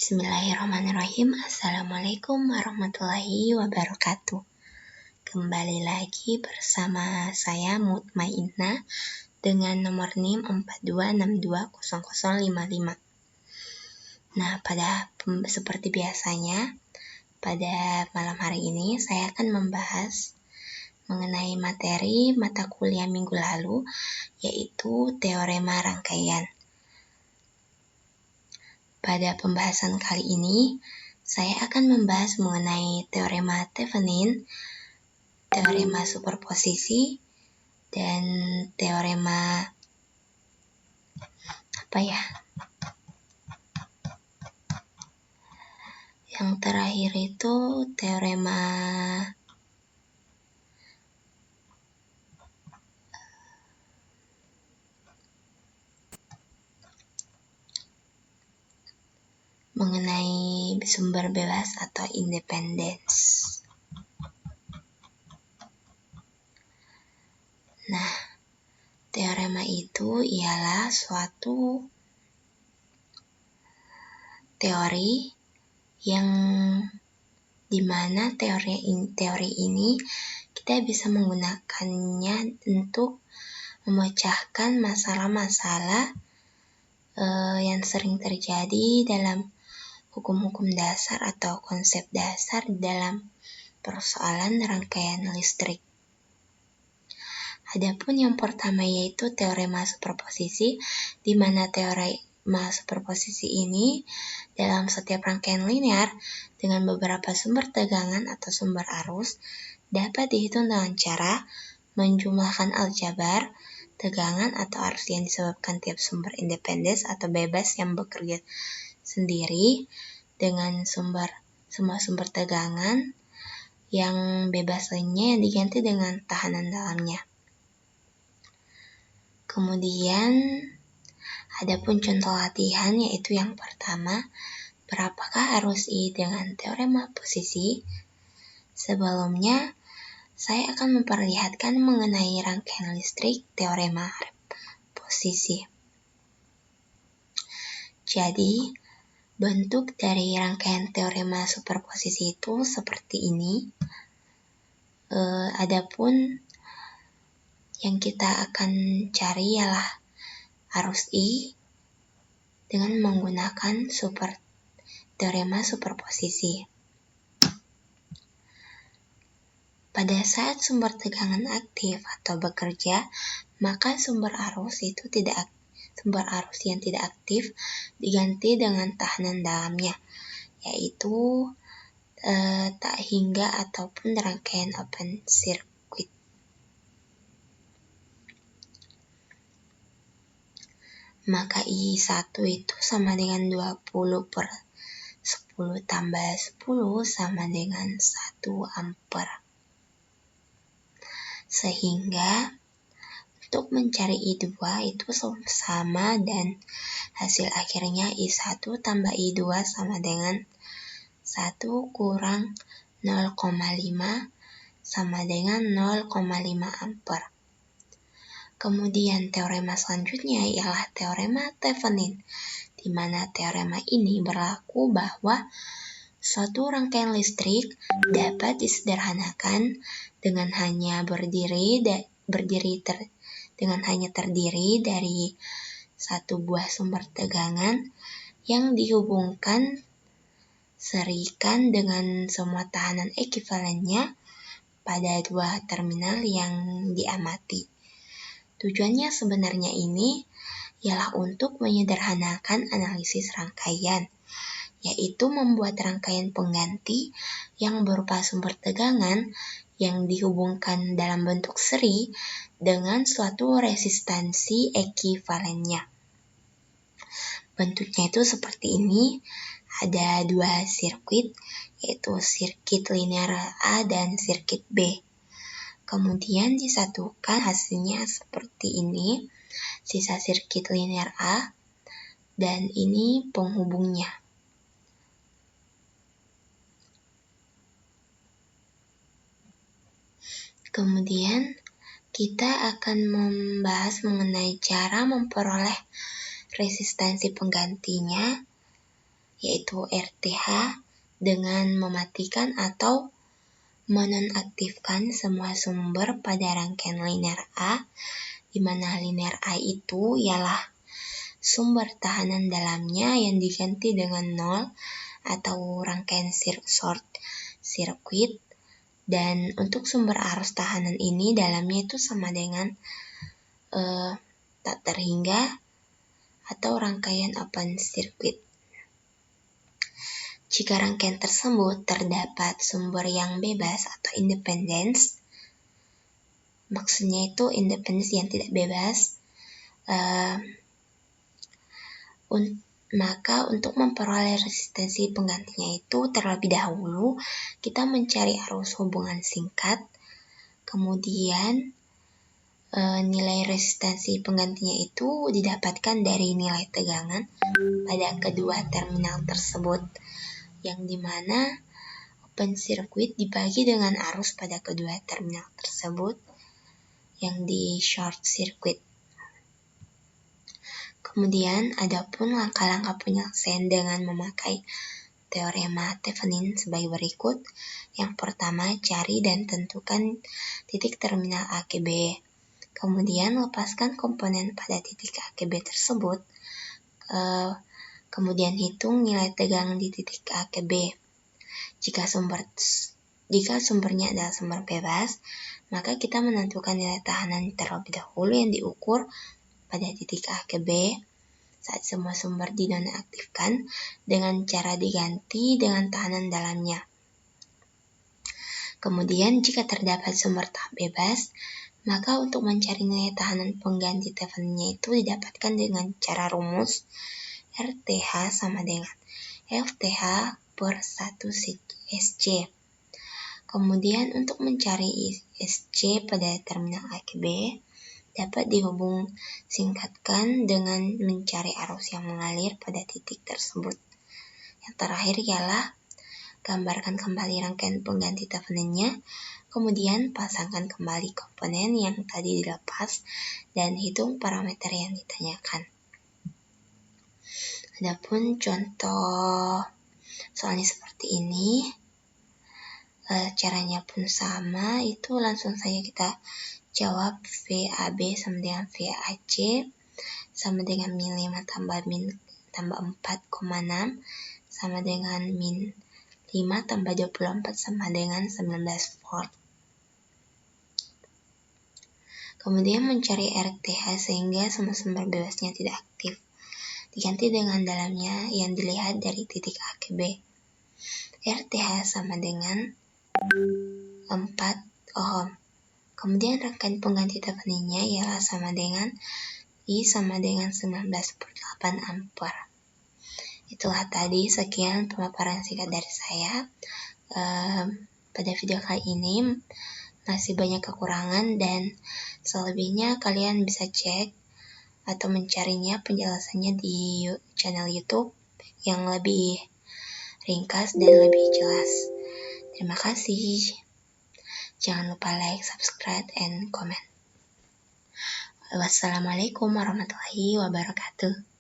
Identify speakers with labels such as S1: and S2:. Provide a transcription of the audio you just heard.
S1: Bismillahirrahmanirrahim. Assalamualaikum warahmatullahi wabarakatuh. Kembali lagi bersama saya Mutmainnah dengan nomor NIM 42620055. Nah, seperti biasanya pada malam hari ini saya akan membahas mengenai materi mata kuliah minggu lalu, yaitu teorema rangkaian. Pada pembahasan kali ini, saya akan membahas mengenai teorema Thevenin, teorema superposisi, dan teorema yang terakhir itu teorema mengenai sumber bebas atau independence. Nah, teorema itu ialah suatu teori yang dimana teori ini kita bisa menggunakannya untuk memecahkan masalah-masalah yang sering terjadi dalam hukum-hukum dasar atau konsep dasar dalam persoalan rangkaian listrik. Adapun yang pertama yaitu teorema superposisi, di mana teorema superposisi ini dalam setiap rangkaian linear dengan beberapa sumber tegangan atau sumber arus dapat dihitung dengan cara menjumlahkan aljabar tegangan atau arus yang disebabkan tiap sumber independen atau bebas yang bekerja sendiri dengan semua sumber tegangan yang bebas lainnya yang diganti dengan tahanan dalamnya. Kemudian adapun contoh latihan yaitu yang pertama, berapakah arus I dengan teorema posisi? Sebelumnya saya akan memperlihatkan mengenai rangkaian listrik teorema posisi. Jadi, bentuk dari rangkaian teorema superposisi itu seperti ini. Adapun yang kita akan cari ialah arus I dengan menggunakan teorema superposisi. Pada saat sumber tegangan aktif atau bekerja, maka sumber arus yang tidak aktif diganti dengan tahanan dalamnya, yaitu tak hingga ataupun rangkaian open circuit. Maka I1 itu sama dengan 20/10 tambah 10 sama dengan 1 ampere. Sehingga untuk mencari I2 itu sama dan hasil akhirnya I1 tambah I2 sama dengan 1 kurang 0,5 sama dengan 0,5 ampere. Kemudian teorema selanjutnya ialah teorema Thevenin, di mana teorema ini berlaku bahwa suatu rangkaian listrik dapat disederhanakan dengan hanya terdiri dari satu buah sumber tegangan yang dihubungkan serikan dengan semua tahanan ekivalennya pada dua terminal yang diamati. Tujuannya sebenarnya ini ialah untuk menyederhanakan analisis rangkaian, yaitu membuat rangkaian pengganti yang berupa sumber tegangan yang dihubungkan dalam bentuk seri dengan suatu resistansi ekivalennya. Bentuknya itu seperti ini, ada dua sirkuit, yaitu sirkuit linear A dan sirkuit B. Kemudian disatukan hasilnya seperti ini, sisa sirkuit linear A, dan ini penghubungnya. Kemudian kita akan membahas mengenai cara memperoleh resistansi penggantinya, yaitu RTH, dengan mematikan atau menonaktifkan semua sumber pada rangkaian linear A, di mana linear A itu ialah sumber tahanan dalamnya yang diganti dengan 0 atau rangkaian short circuit, dan untuk sumber arus tahanan ini dalamnya itu sama dengan tak terhingga atau rangkaian open circuit. Jika rangkaian tersebut terdapat sumber yang bebas atau independence, maksudnya itu independence yang tidak bebas, maka untuk memperoleh resistensi penggantinya itu terlebih dahulu kita mencari arus hubungan singkat, kemudian nilai resistensi penggantinya itu didapatkan dari nilai tegangan pada kedua terminal tersebut, yang dimana open circuit dibagi dengan arus pada kedua terminal tersebut yang di short circuit. Kemudian adapun langkah-langkah penyelesaian dengan memakai teorema Thevenin sebagai berikut. Yang pertama, cari dan tentukan titik terminal A ke B. Kemudian lepaskan komponen pada titik A ke B tersebut. Kemudian hitung nilai tegangan di titik A ke B. Jika sumbernya adalah sumber bebas, maka kita menentukan nilai tahanan terlebih dahulu yang diukur pada titik A ke B saat semua sumber dinonaktifkan dengan cara diganti dengan tahanan dalamnya. Kemudian jika terdapat sumber tak bebas, maka untuk mencari nilai tahanan pengganti Theveninnya itu didapatkan dengan cara rumus RTH sama dengan FTH per 1 SC. Kemudian untuk mencari SC pada terminal A ke B dapat dihubung singkatkan dengan mencari arus yang mengalir pada titik tersebut. Yang terakhir ialah gambarkan kembali rangkaian pengganti Theveninnya, kemudian pasangkan kembali komponen yang tadi dilepas dan hitung parameter yang ditanyakan. Adapun contoh soalnya seperti ini, caranya pun sama, itu langsung saja kita jawab VAB sama dengan VAC sama dengan min 5 tambah 4,6 sama dengan min 5 tambah 24 sama dengan 19 volt. Kemudian mencari RTH sehingga semua sumber bebasnya tidak aktif, diganti dengan dalamnya yang dilihat dari titik A ke B. RTH sama dengan 4 ohm. Kemudian rangkaian pengganti Theveninnya ialah sama dengan I sama dengan 19/8 ampere. Itulah tadi, sekian pemaparan singkat dari saya. Pada video kali ini masih banyak kekurangan dan selebihnya kalian bisa cek atau mencarinya penjelasannya di channel YouTube yang lebih ringkas dan lebih jelas. Terima kasih. Jangan lupa like, subscribe, and comment. Wassalamualaikum warahmatullahi wabarakatuh.